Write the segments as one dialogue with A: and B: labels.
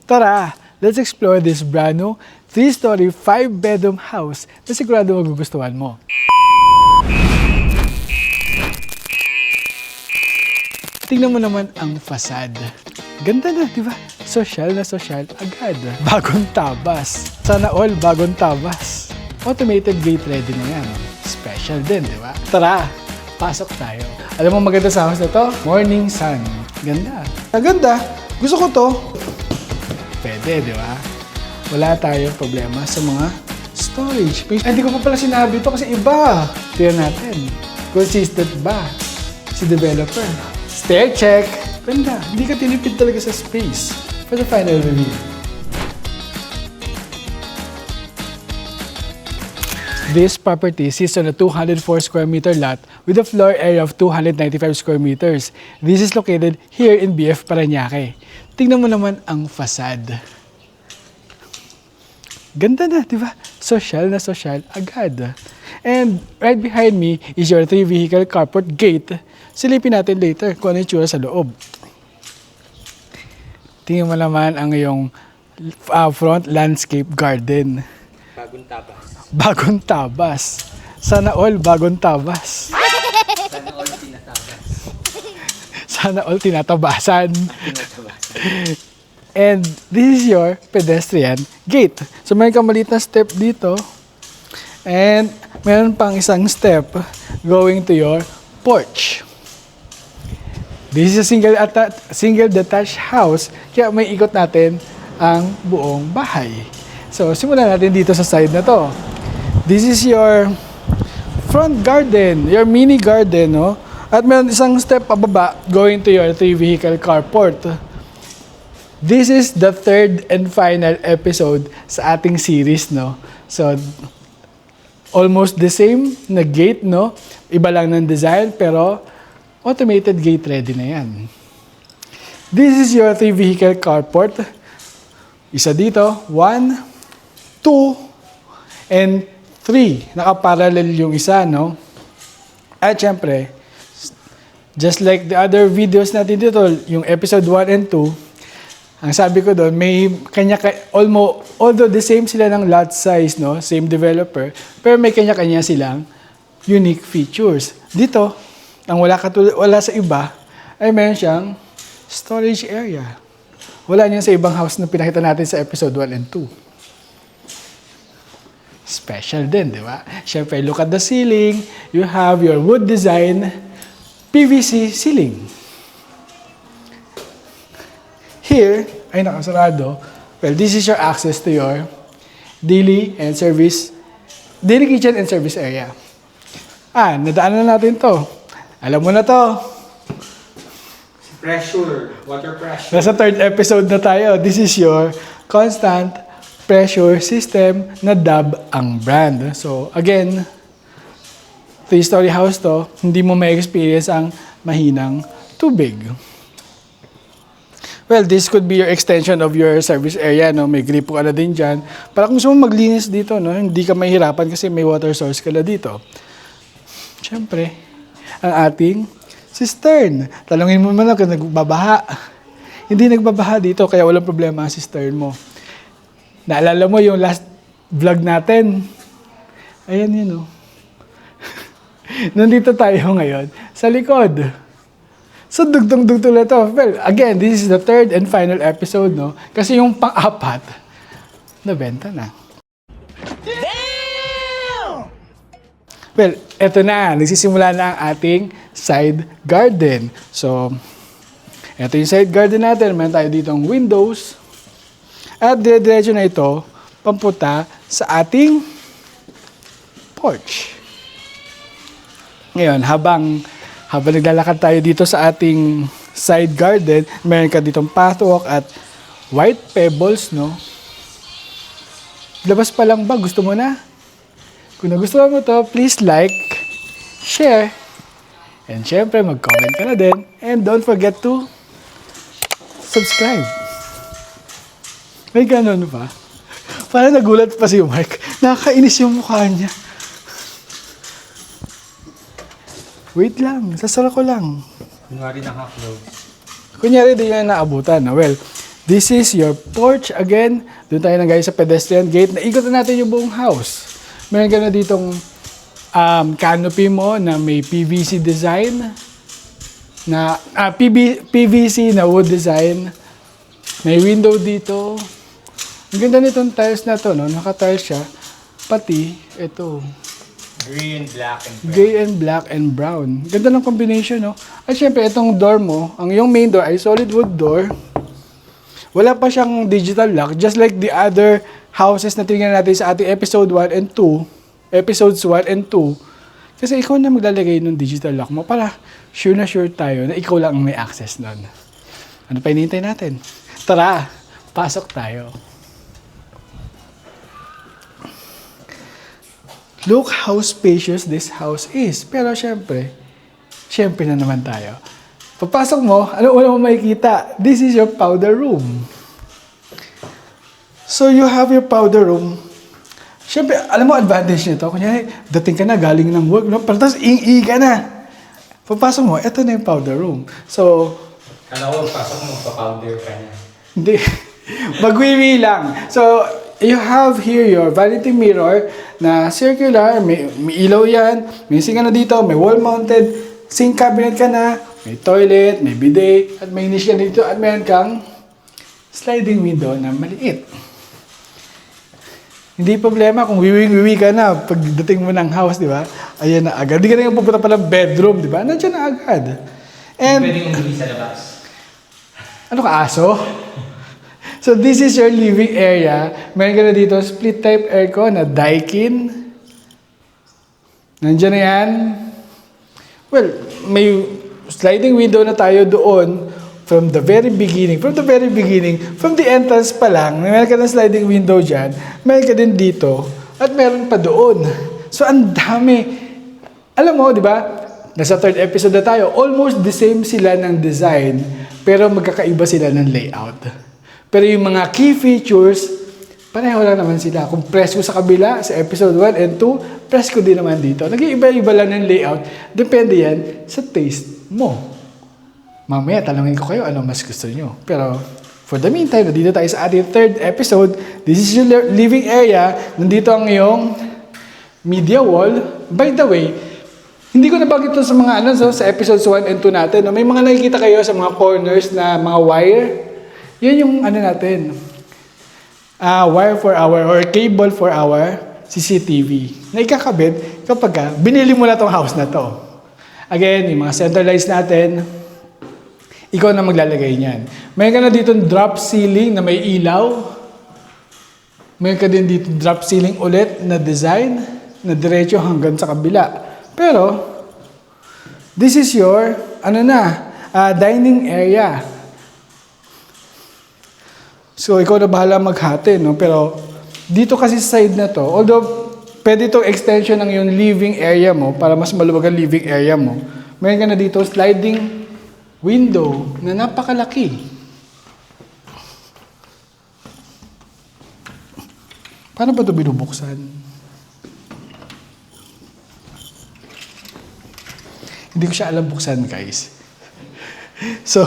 A: Tara, let's explore this brand new 3-story, 5-bedroom house na sigurado magugustuhan mo. Tingnan mo naman ang fasad. Ganda na, di ba? Sosyal na sosyal agad. Bagong tabas. Sana all bagong tabas. Automated gate ready na yan. Special din, di ba? Tara, pasok tayo. Alam mo maganda sa house na to? Morning sun. Ganda. Ganda. Gusto ko to. Pwede, di ba? Wala tayong problema sa mga storage. Hindi ko pa pala sinabi ito kasi iba. Tignan natin. Consistent ba si developer? Stair check. Ganda. Hindi ka tinipid talaga sa space. For the final review. This property sits on a 204 square meter lot with a floor area of 295 square meters. This is located here in BF Parañaque. Tingnan mo naman ang fasad. Ganda na, di ba? Sosyal na sosyal agad. And right behind me is your 3-vehicle carport gate. Silipin natin later kung ano yung tsura sa loob. Tingnan mo naman ang iyong front landscape garden.
B: Bagong tabas.
A: Bagong tabas. Sana all bagong tabas.
B: Sana all tinatabas.
A: Sana all tinatabasan. And this is your pedestrian gate. So may kang maliit na step dito. And meron pang isang step going to your porch. This is a single detached house. Kaya may ikot natin ang buong bahay. So simulan natin dito sa side na to. This is your front garden, your mini garden, no? At meron isang step pababa going to your 3-vehicle carport. This is the third and final episode sa ating series, no? So, almost the same na gate, no? Iba lang ng design, pero automated gate ready na yan. This is your 3-vehicle carport. Isa dito, 1, 2, and 3. Nakaparallel yung isa, no? At syempre, just like the other videos natin dito, yung episode 1 and 2, ang sabi ko doon, may although the same sila ng lot size, no? Same developer, pero may kanya-kanya silang unique features. Dito, ang wala sa iba, ay meron siyang storage area. Wala niyan sa ibang house na pinakita natin sa episode 1 and 2. Special din, di ba? Siyempre, look at the ceiling. You have your wood design PVC ceiling. Here, ay nakasarado. Well, this is your access to your daily kitchen and service area. Nadaanan na natin to. Alam mo na to.
B: Pressure. Water pressure.
A: Nasa third episode na tayo. This is your constant pressure system na DAB ang brand. So, again, 3-story house to, hindi mo may experience ang mahinang tubig. Well, this could be your extension of your service area, no? May gripo ka na din dyan. Para kung gusto mo maglinis dito, no? Hindi ka mahirapan kasi may water source ka na dito. Siyempre, ang ating cistern. Talungin mo naman kung nagbabaha. Hindi nagbabaha dito, kaya walang problema ang cistern mo. Naalala mo yung last vlog natin? Ayan yun, no? Nandito tayo ngayon sa likod. So, dugtong-dugtong na to. Well, again, this is the third and final episode, no? Kasi yung pang-apat, nabenta na. Damn! Well, eto na. Nagsisimula na ang ating side garden. So, eto yung side garden natin. Meron tayo dito ang windows. At dire-diretso na ito, pampunta sa ating porch. Ngayon, habang naglalakad tayo dito sa ating side garden, meron ka ditong pathwalk at white pebbles, no? Labas pa lang ba? Gusto mo na? Kung nagustuhan mo to, please like, share, and syempre mag-comment ka na din. And don't forget to subscribe. May ganun pa. Parang nagulat pa si Mark. Nakakainis yung mukha niya. Wait lang, sasara ko lang.
B: Kunwari naka-close.
A: Kunyari di yan naabutan. Well, This is your porch. Again, doon tayo na guys sa pedestrian gate. Naikot na natin yung buong house. Meron ka na ditong canopy mo na may PVC design. PVC na wood design. May window dito. Ang ganda nitong tiles na to, no? Naka-tiles siya. Pati, ito.
B: Green, black, and brown.
A: Gray and black and brown. Ganda ng combination, no? At syempre, itong door mo, ang yung main door ay solid wood door. Wala pa siyang digital lock, just like the other houses na tingnan natin sa ating episode 1 and 2. Episodes 1 and 2. Kasi ikaw na maglalagay ng digital lock mo para sure na sure tayo na ikaw lang ang may access nun. Ano pa hinihintay natin? Tara, pasok tayo. Look how spacious this house is. Pero syempre na naman tayo. Papasok mo, ano una mo makikita? This is your powder room. So you have your powder room. Syempre, alam mo advantage nito. Kunyari, dating ka na, galing ng work, no? Pero tapos ing-i ka na. Papasok mo, eto na yung powder room. So,
B: Kala ko, pasok mo, pa-powder ka na.
A: hindi. Magwiwi lang. So, you have here your vanity mirror na circular, may ilaw yan, may sink na dito, may wall-mounted sink cabinet ka na, may toilet, may bidet, at may niche ka dito, at meron kang sliding window na maliit. Hindi problema kung wiwi ka na pagdating mo ng house, di ba? Ayan na agad. Hindi ka na yung pupunta pa ng bedroom, di ba? Nandiyan na agad. And,
B: Pwedeng umuwi sa labas.
A: ano ka, aso? So, this is your living area. Meron ka na dito split type aircon na Daikin. Nandiyan na yan. Well, may sliding window na tayo doon from the very beginning. From the entrance pa lang, meron ka na sliding window dyan. Meron ka din dito. At meron pa doon. So, ang dami. Alam mo, di ba? Nasa third episode na tayo. Almost the same sila ng design. Pero magkakaiba sila ng layout. Pero yung mga key features, pareho lang naman sila. Kung presko sa kabila, sa episode 1 and 2, presko din naman dito. Nag-iiba-iba lang ng layout. Depende yan sa taste mo. Mamaya, talangin ko kayo ano mas gusto nyo. Pero, for the meantime, nandito tayo sa ating third episode. This is your living area. Nandito ang iyong media wall. By the way, hindi ko nabanggit ito sa mga sa episodes 1 and 2 natin. May mga nakikita kayo sa mga corners na mga wire. Yan yung natin. Wire for our or cable for our CCTV. Na ikakabit kapag binili mo na tong house na to. Again, yung mga center lights natin, ikaw na maglalagay niyan. Mayroon ka na dito drop ceiling na may ilaw. Mayroon ka din dito drop ceiling ulit na design na diretso hanggang sa kabila. Pero, this is your, dining area. So, ikaw na bahala maghati, no? Pero, dito kasi sa side na to, although, pwede itong extension ng yung living area mo para mas maluwag ang living area mo. Mayroon ka na dito sliding window na napakalaki. Paano ba ito binubuksan? Hindi ko siya alam buksan, guys. So,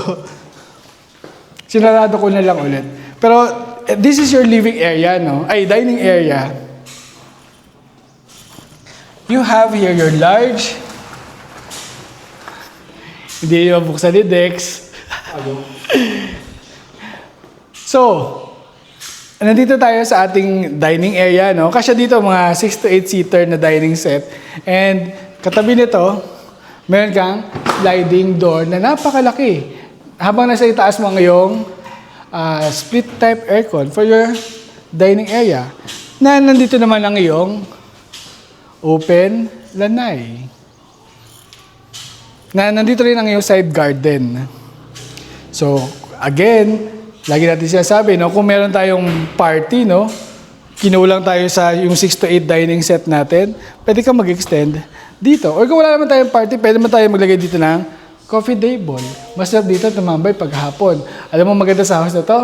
A: sinarado ko na lang ulit. Pero, this is your living area, no? Ay, dining area. You have here your large. Hindi yung buksan ni Dex. So, nandito tayo sa ating dining area, no? Kasya dito mga 6 to 8 seater na dining set. And katabi nito, meron kang sliding door na napakalaki. Habang nasa itaas mo ngayong split type aircon for your dining area. Na nandito naman ang iyong open lanai. Na nandito rin ang iyong side garden. So, again, lagi natin sinasabi, no, kung meron tayong party, no, kinulang tayo sa yung 6 to 8 dining set natin, pwede kang mag-extend dito. Or kung wala naman tayong party, pwede naman tayo maglagay dito ng coffee table. Masarap dito tumambay paghapon. Alam mo maganda sa house na to?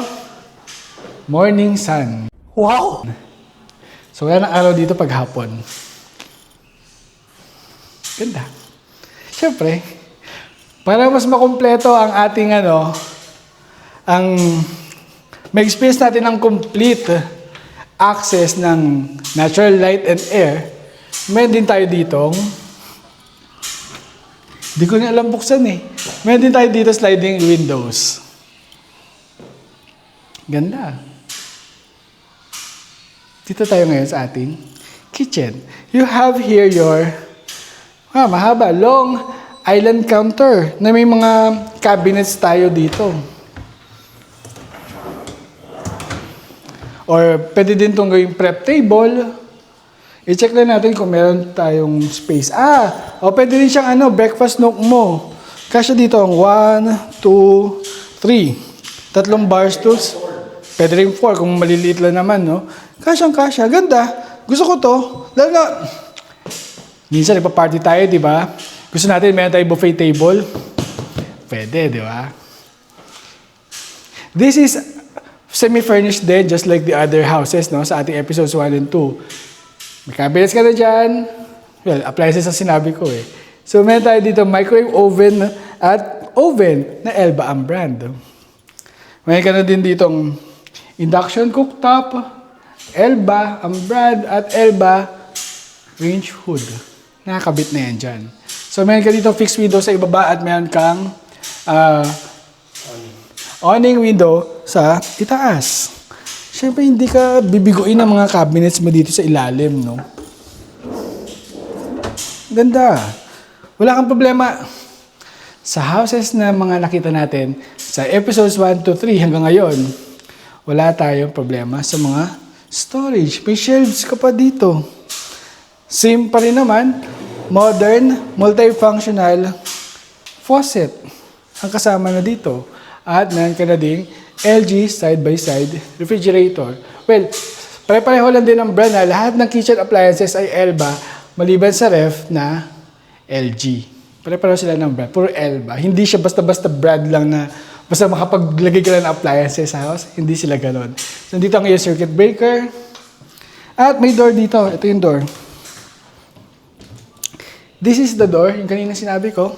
A: Morning sun. Wow! So, wala ng araw dito paghapon. Ganda. Siyempre, para mas makumpleto ang ating ang may experience natin ng complete access ng natural light and air, meron din tayo ditong, di ko na alam buksan eh. Meron din tayo dito sliding windows. Ganda. Dito tayo ngayon sa ating kitchen. You have here your, mahaba, long island counter na may mga cabinets tayo dito. Or pwede din itong gawing prep table. I-check lang natin kung meron tayong space. Pwede rin siyang breakfast nook mo. Kasya dito ang 1, 2, 3. Tatlong bar stools. Pwede rin 4 kung maliliit lang naman, no? Kasyang-kasya. Ganda. Gusto ko to. Lalo na, minsan nagpa-party tayo, di ba? Gusto natin meron tayong buffet table. Pwede, di ba? This is semi-furnished din, just like the other houses, no? Sa ating episodes 1 and 2. May cabinets ka na dyan. Well, appliances ang sinabi ko eh. So, meron tayo dito microwave oven at oven na Elba ang brand. Meron ka na din ditong induction cooktop, Elba ang brand at Elba range hood. Nakakabit na yan dyan. So, meron ka dito fixed window sa ibaba at meron kang awning window sa itaas. Siyempre, hindi ka bibiguin ng mga cabinets mo dito sa ilalim, no? Ganda. Wala kang problema. Sa houses na mga nakita natin, sa episodes 1 to 3 hanggang ngayon, wala tayong problema sa mga storage. May shelves ka pa dito. Same pa rin naman, modern, multifunctional faucet ang kasama na dito. At meron ka na ding LG side-by-side refrigerator. Well, pare-pareho lang din ang brand na lahat ng kitchen appliances ay Elba, maliban sa ref na LG. Pare-pareho sila ng brand, puro Elba. Hindi siya basta-basta brand lang na basta makapaglagay ka lang ng appliances sa house. Hindi sila ganon. So, dito ang iyong circuit breaker. At may door dito. Ito yung door. This is the door, yung kanina sinabi ko.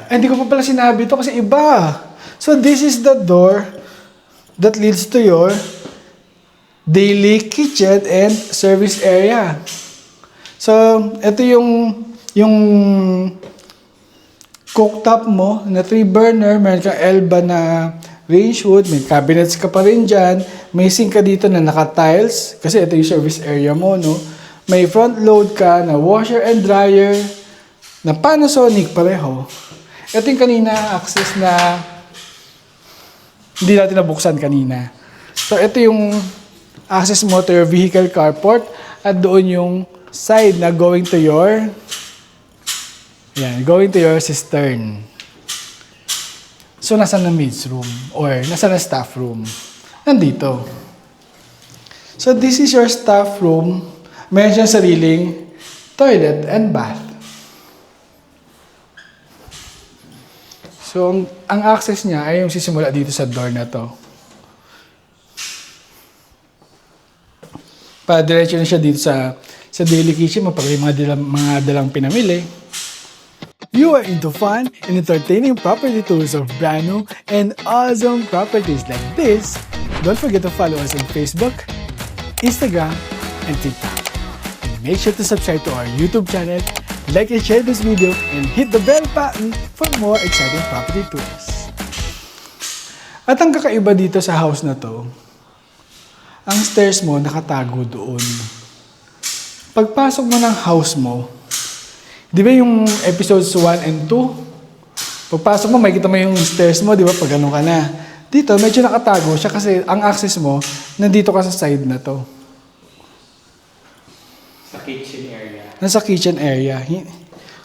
A: Hindi ko pa pala sinabi ito kasi iba. So, this is the door that leads to your daily kitchen and service area. So, ito yung cooktop mo na 3-burner. Meron kang Elba na range hood. May cabinets ka pa rin dyan. May sink ka dito na naka-tiles kasi ito yung service area mo, no? May front load ka na washer and dryer na Panasonic pareho. Ito yung kanina access na hindi natin nabuksan kanina. So, ito yung access mo to your vehicle carport at doon yung side na going to your cistern. So, nasa na maid's room or nasa na staff room? Nandito. So, this is your staff room. Meron siyang sariling toilet and bath. So, ang access niya ay yung sisimula dito sa door na to. Diretso na siya dito sa daily kitchen mo pag may mga dalang pinamili. You are into fun and entertaining property tours of brand new and awesome properties like this. Don't forget to follow us on Facebook, Instagram, and TikTok. And make sure to subscribe to our YouTube channel, like and share this video, and hit the bell button for more exciting property tours. At ang kakaiba dito sa house na to, ang stairs mo nakatago doon. Pagpasok mo ng house mo, di ba yung episodes 1 and 2? Pagpasok mo, makikita mo yung stairs mo, di ba? Pag ano ka na. Dito, medyo nakatago siya kasi ang access mo, nandito ka sa side na to.
B: Sa kitchen area.
A: Nasa kitchen area.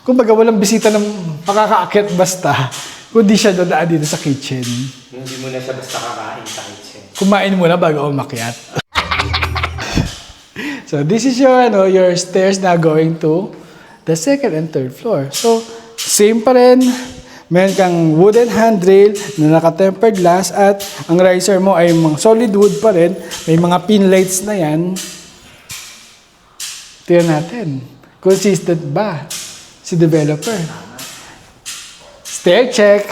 A: Kumbaga, walang bisita ng makakaakyat basta, kundi siya dadaan dito sa kitchen.
B: Hindi mo na siya basta kakain sa kitchen.
A: Kumain muna bago umakyat. So, this is your stairs na going to the second and third floor. So, same pa rin. Meron kang wooden handrail na naka-tempered glass at ang riser mo ay mga solid wood pa rin. May mga pin lights na yan. Tingnan natin. Consistent ba si developer? Stair check.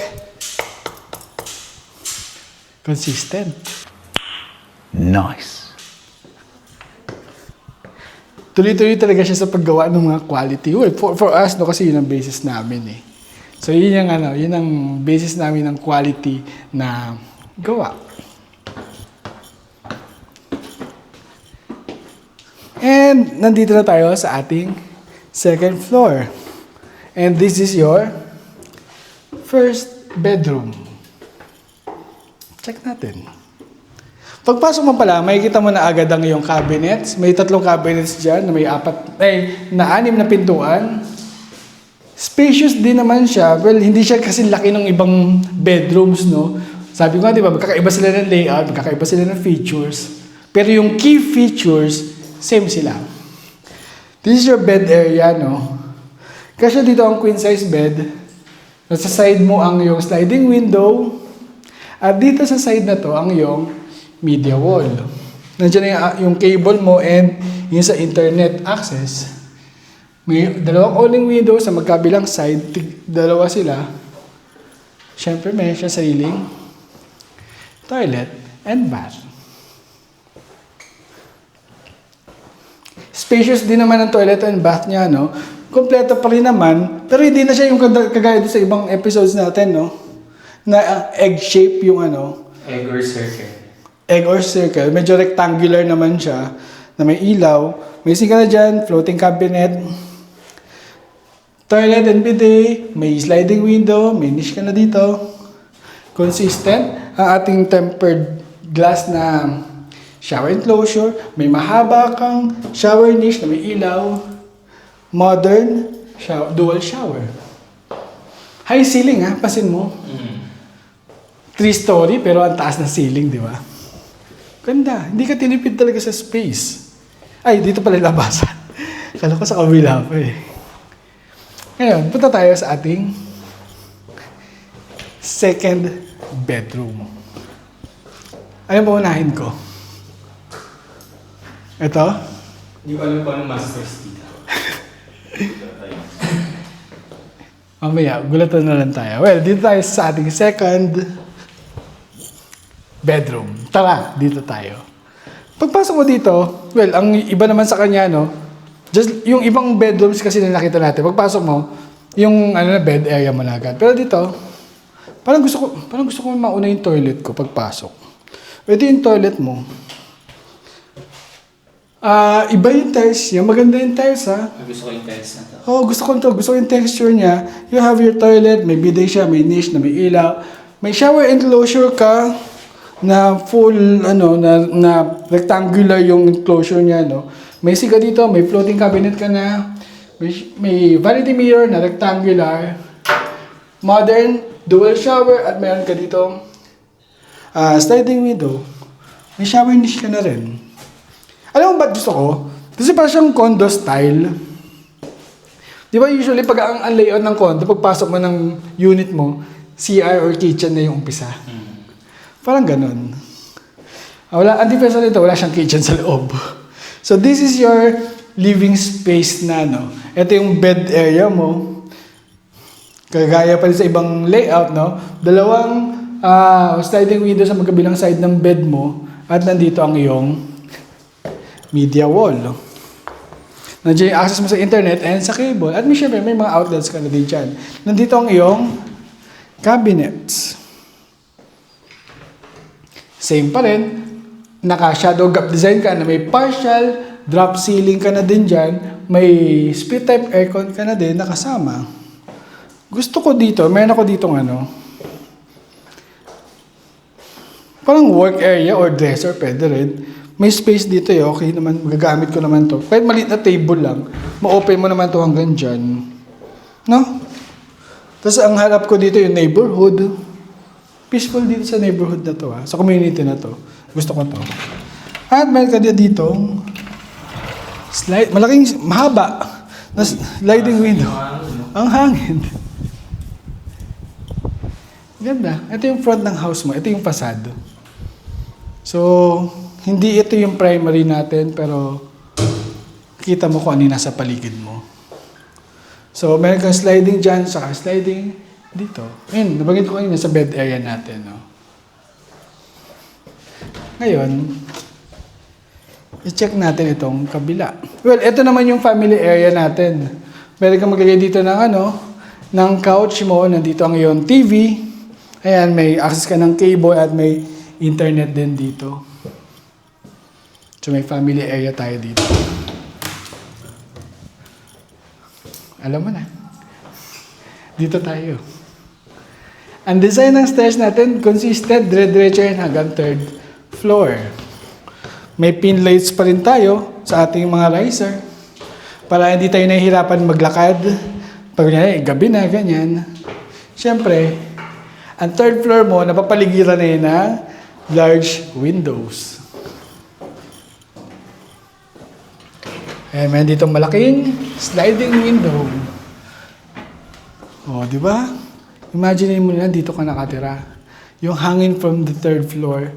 A: Consistent.
C: Nice.
A: Tuloy-tuloy talaga siya sa paggawa ng mga quality. Well, for us, no, kasi yun ang basis namin eh. So yun ang basis namin ng quality na gawa. And nandito na tayo sa ating second floor. And this is your first bedroom. Check natin. Pagpasok mo pala, makikita mo na agad ang iyong cabinets. May 3 cabinets dyan na may 6 na pintuan. Spacious din naman siya. Well, hindi siya kasi laki ng ibang bedrooms, no? Sabi ko nga, di ba, magkakaiba sila ng layout, magkakaiba sila ng features. Pero yung key features, same sila. This is your bed area, no? Kasi dito ang queen size bed. Sa side mo ang yung sliding window. At dito sa side na to, ang yung media wall. Nandiyan na yung cable mo and yung sa internet access. May 2 awning window sa magkabilang side. 2 sila. Siyempre, may siya sariling toilet and bath. Spacious din naman ang toilet and bath niya, no? Kompleto pa rin naman. Pero hindi na siya yung kagaya sa ibang episodes natin, no? Na egg shape yung
B: Egg or circle.
A: egg or circle. Medyo rectangular naman siya na may ilaw. May sink ka na dyan, floating cabinet, toilet and bidet, may sliding window, may niche ka na dito. Consistent ang ating tempered glass na shower enclosure. May mahaba kang shower niche na may ilaw. Modern dual shower. High ceiling pasin mo. 3-story pero ang taas na ceiling, di ba? Ganda. Hindi ka tinipid talaga sa space. Ay, dito pala labasan. Kala ko sa kabila pa eh. Ngayon, punta tayo sa ating second bedroom. Ano ba unahin ko? Ito?
B: Hindi ko alam kung anong masters dito.
A: Mamaya, gulatan na lang tayo. Well, dito tayo sa ating second bedroom. Tara, dito tayo. Pagpasok mo dito, well, ang iba naman sa kanya, no? Just yung ibang bedrooms kasi na nakita natin. Pagpasok mo, yung bed area mo na agad. Pero dito, parang gusto ko mauna yung toilet ko pagpasok. Ito yung toilet mo. Iba yung tiles niya. Maganda yung tiles, ha?
B: Gusto ko yung tiles na to.
A: Oh, gusto ko yung texture niya. You have your toilet, may bidet siya, may niche na may ilaw. May shower enclosure ka na full na rectangular yung enclosure niya, no. May siga dito, may floating cabinet ka na. May vanity mirror na rectangular. Modern dual shower at meron ka dito sliding window. May shower niche ka na rin. Alam mo ba't gusto ko? Kasi parang siyang condo style. Di ba usually pag ang layout ng condo, pagpasok mo ng unit mo, CR or kitchen na yung umpisa. Parang ganun. Ang difference nito, wala siyang kitchen sa loob. So this is your living space na, no? Ito yung bed area mo. Kagaya pa rin sa ibang layout, no? 2 sliding window sa magkabilang side ng bed mo at nandito ang iyong media wall. Nandiyan yung access mo sa internet and sa cable. At syempre, may mga outlets ka na din dyan. Nandito ang iyong cabinets. Same pa rin. Naka-shadow gap design ka na may partial drop ceiling ka na din dyan. May split type aircon ka na din nakasama. Gusto ko dito, meron ako ditong parang work area or dresser, pwede rin. May space dito okay naman, magagamit ko naman to. Kahit maliit na table lang, ma-open mo naman to hanggang dyan. No? Tapos ang harap ko dito yung neighborhood. Peaceful dito sa neighborhood na to, sa community na to. Gusto ko to. At meron ka dito, malaking, mahaba, na sliding window. Ang hangin. Ganda. Ito yung front ng house mo. Ito yung fasado. So, hindi ito yung primary natin, pero kita mo kung ano yung nasa paligid mo. So, meron kang sliding dyan, saka sliding dito. Ayun, nabanggit ko kanina sa bed area natin. No? Ngayon, i-check natin itong kabila. Well, ito naman yung family area natin. Pwede kang maglagay dito ng ng couch mo. Nandito ang iyong TV. Ayan, may access ka ng cable at may internet din dito. So, may family area tayo dito. Alam mo na. Dito tayo. Ang design ng stairs natin consisted dire-diretso yan hanggang 3rd floor. May pin lights pa rin tayo sa ating mga riser para hindi tayo nahihirapan maglakad. Pag gabi na, ganyan. Siyempre, ang 3rd floor mo, napapaligiran na yun ng large windows. Eh, meron ditong malaking sliding window. Oh, di ba? Imagine mo na dito ka nakatira. Yung hangin from the 3rd floor,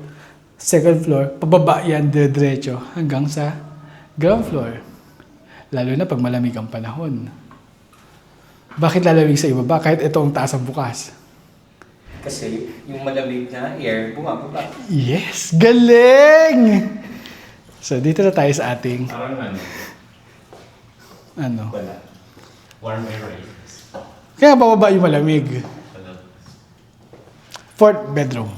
A: 2nd floor, pababa yan diretso hanggang sa ground floor. Lalo na pag malamig ang panahon. Bakit lalamig sa ibaba kahit ito ang taas ang bukas?
B: Kasi yung malamig na air, bumababa.
A: Yes! Galing! So, dito na tayo sa ating
C: Parang
B: Wala.
C: warm air race.
A: kaya bababa yung malamig.
C: Wala.
A: 4th bedroom.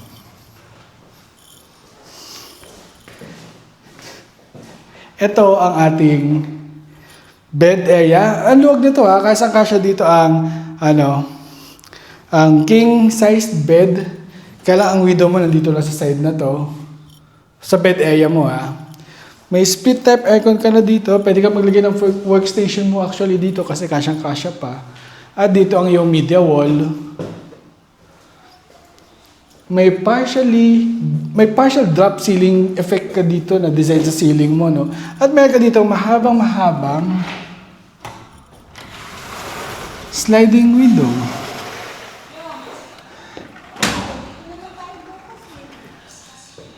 A: Ito ang ating bed area. Ang luwag nito kasang-kasya dito ang ang king sized bed. Kaya lang ang window mo nandito lang sa side na to. Sa bed area mo May split type aircon ka na dito. Pwede ka maglagay ng workstation mo actually dito kasi kasyang-kasya pa. At dito ang iyong media wall. May partial drop ceiling effect ka dito na design sa ceiling mo, no? At meron ka dito mahabang sliding window.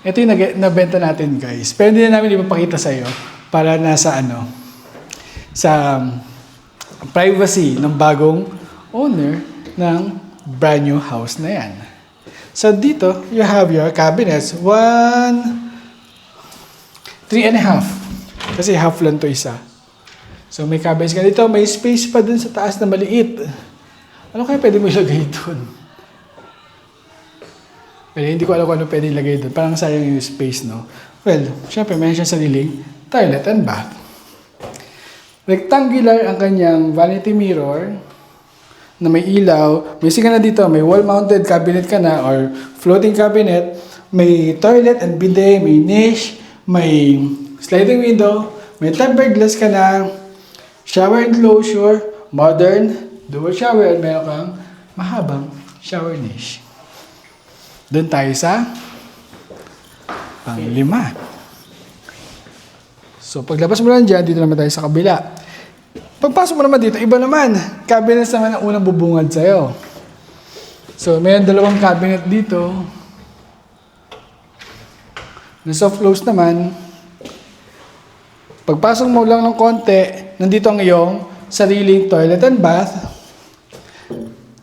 A: Ito yung nabenta natin, guys. Pero hindi na namin ipapakita sa iyo para nasa sa privacy ng bagong owner ng brand new house na yan. So dito, you have your cabinets. 3.5. Kasi half lang to isa. So may cabinets ka dito. May space pa dun sa taas na maliit. Ano kaya pwede mo ilagay dun? Pero hindi ko alam kung ano pwede ilagay dun. Parang sayang yung space, no? Well, syempre meron siya sariling toilet and bath. Rectangular ang kanyang vanity mirror na may ilaw. May sika na dito, may wall-mounted cabinet ka na or floating cabinet. May toilet and bidet, may niche, may sliding window, may tempered glass ka na, shower enclosure, modern, dual shower, at meron kang mahabang shower niche. Doon tayo sa pang-5. So, paglabas mo lang dyan, dito naman tayo sa kabila. Pagpasok mo naman dito, iba naman. Cabinets naman ang unang bubungad sa'yo. So, may 2 cabinet dito. Na soft close naman. Pagpasok mo lang ng konti, nandito ang iyong sariling toilet and bath.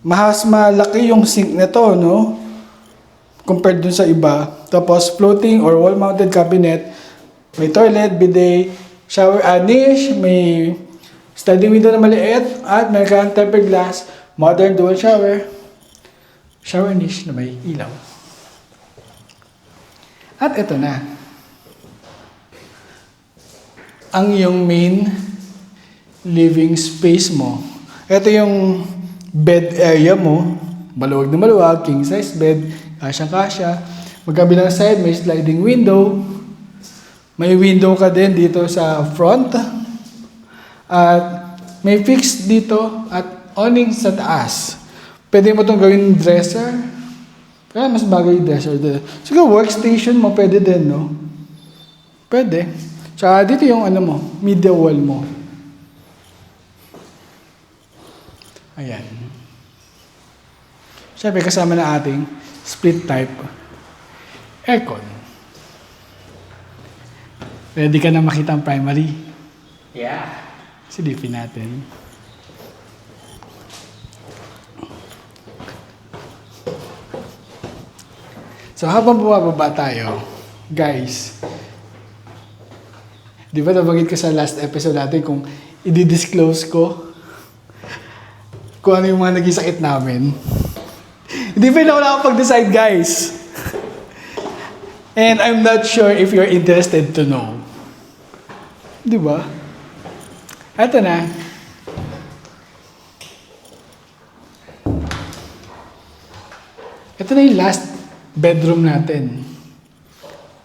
A: Mas malaki yung sink nito, no? Compared dun sa iba. Tapos, floating or wall-mounted cabinet. May toilet, bidet, shower, niche, may sliding window na maliit, at may tempered glass, modern dual shower, shower niche na may ilaw. At ito na. Ang iyong main living space mo. Ito yung bed area mo. Maluwag na maluwag, king size bed, kasya-kasya. Magkabilang side, may sliding window. May window ka din dito sa front. At may fixed dito at awning sa taas. Pwede mo itong gawin dresser. Kaya mas bagay yung dresser dito. Siguro workstation mo pwede din, no? Pwede. Tsaka dito yung media wall mo. Ayan. Siyempre kasama na ating split type aircon. Ready ka na makita ang primary?
B: Yeah.
A: Silipin natin. So habang bumababa tayo, Guys, di ba nabanggit ko sa last episode natin kung i-disclose ko kung ano yung mga naging sakit namin? Hindi pa wala akong pag-decide, guys. And I'm not sure if you're interested to know. Di ba? Eto na. Ito na yung last bedroom natin.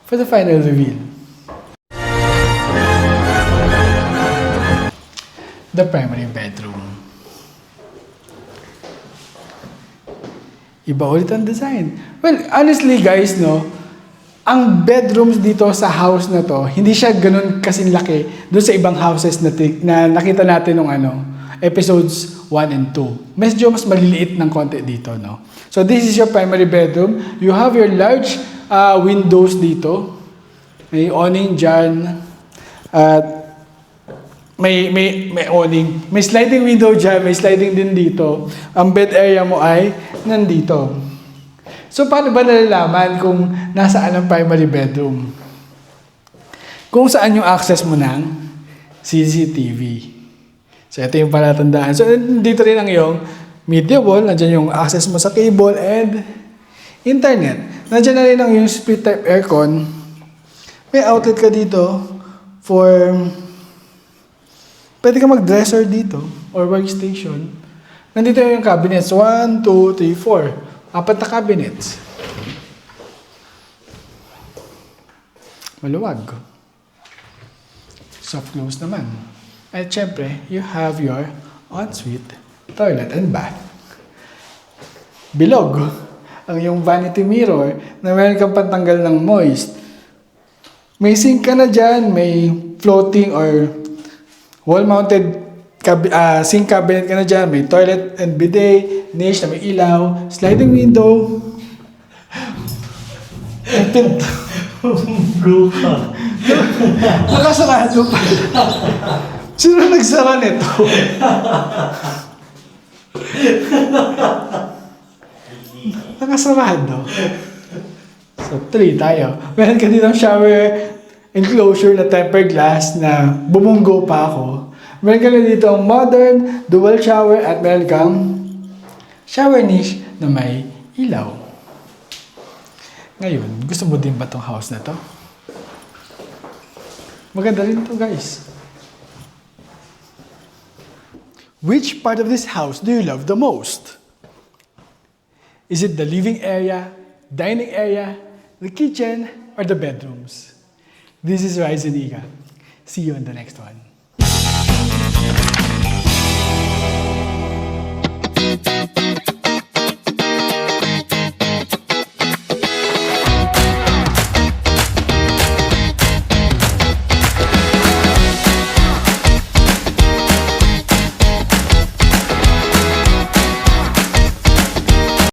A: For the final reveal. The primary bedroom. Iba ulit ang design. Well, honestly guys, no, ang bedrooms dito sa house na to, hindi siya ganun kasing laki doon sa ibang houses na nakita natin nung episodes 1 and 2. Medyo mas maliliit ng konti dito, no? So this is your primary bedroom. You have your large windows dito. May awning dyan. At may awning. May sliding window dyan. May sliding din dito. Ang bed area mo ay nandito. So paano ba nalalaman kung nasaan ang primary bedroom? Kung saan yung access mo ng CCTV. So ito yung palatandaan. So dito rin ang iyong media wall. Nandiyan yung access mo sa cable and internet. Nandiyan na rin ang yung split type aircon. May outlet ka dito for pwede ka mag-dresser dito or workstation. Nandito yung cabinets. 1, 2, 3, 4. 4 na cabinets. Maluwag. Soft close naman. At syempre, you have your ensuite, toilet and bath. Bilog. Ang yung vanity mirror na meron kang pantanggal ng moist. May sink ka na dyan, may floating or wall-mounted sink cabinet ka na dyan, may toilet and bidet, niche na may ilaw, sliding window, may pinto.
C: Bro ka.
A: Nakasarado pa. Sino nagsara nito? Nakasarado. So, 3 tayo. Meron ka ditong shower enclosure na tempered glass na bumunggo pa ako. Meron ka na dito ang modern dual shower at meron kang shower niche na may ilaw. Ngayon, gusto mo din ba tong house na to? Maganda rin to, guys. Which part of this house do you love the most? Is it the living area, dining area, the kitchen, or the bedrooms? This is Rise and Ika. See you in the next one.